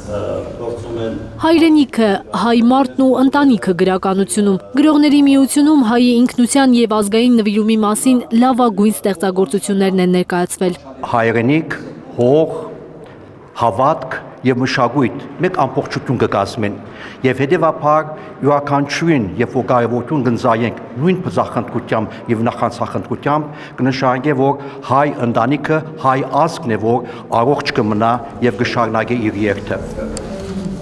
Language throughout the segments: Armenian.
Հայրենիքը, հայ մարդն ու ընտանիքը գրականությունում, գրողների միությունում հայի ինքնության և ազգային նվիրումի մասին լավագույն ստեղծագործություններն են ներկայացվել։ Հայրենիք, հող, հավատք և մշակույթ մեկ ամբողջություն կկազմեն և հետևաբար յուրաքանչյուրին, երբ որ կարևորություն կընծայենք նույն բծախնդրությամբ և նախանցախնդրությամբ կնշանակի, որ հայ ընտանիքը, հայ ազգն է, որ առողջ կմնա և կշարունակի իր երթը։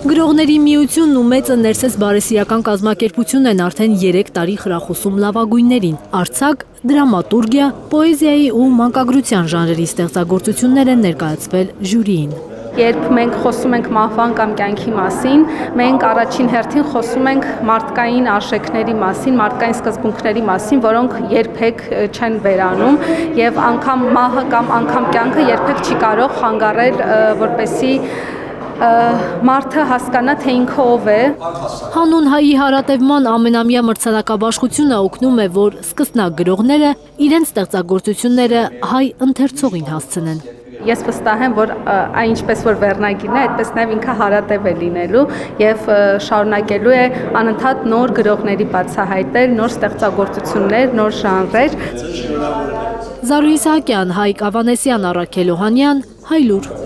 Գրողների միությունն ու մեծը Ներսես բարեսիրական կազմակերպությունն են արդեն 3 տարի խրախուսում լավագույններին։ Արձակ, դրամատուրգիա, պոեզիայի ու մանկագրության ժանրերի ստեղծագործություններ են ներկայացվել ժյուրիին։ Երբ մենք խոսում ենք մահվան կամ կյանքի մասին, մենք առաջին հերթին խոսում ենք մարդկային արժեքների մասին, մարդկային սկզբունքների մասին, որոնք երբեք չեն վերանում եւ անգամ մահը կամ անգամ կյանքը երբեք չի կարող խանգարել, որպեսզի մարդը հասկանա, թե ինքը ով է։ Հանուն հայի հարատևման ամենամյա մրցանակաբաշխությունը օգնում է, որ սկսնակ գրողները իրենց ստեղծագործությունները հայ ընթերցողին հասցնեն։ Ես վստահ եմ, որ այնպես որ վերնագիրն է, այդպես նաև ինքը հարատև է լինելու եւ շարունակելու է անընդհատ նոր գրողների բացահայտել, նոր ստեղծագործություններ, նոր ժանրեր։ Զարուհի Սահակյան, Հայկ Ավանեսյան, Առաքել Օհանյան, Հայլուր։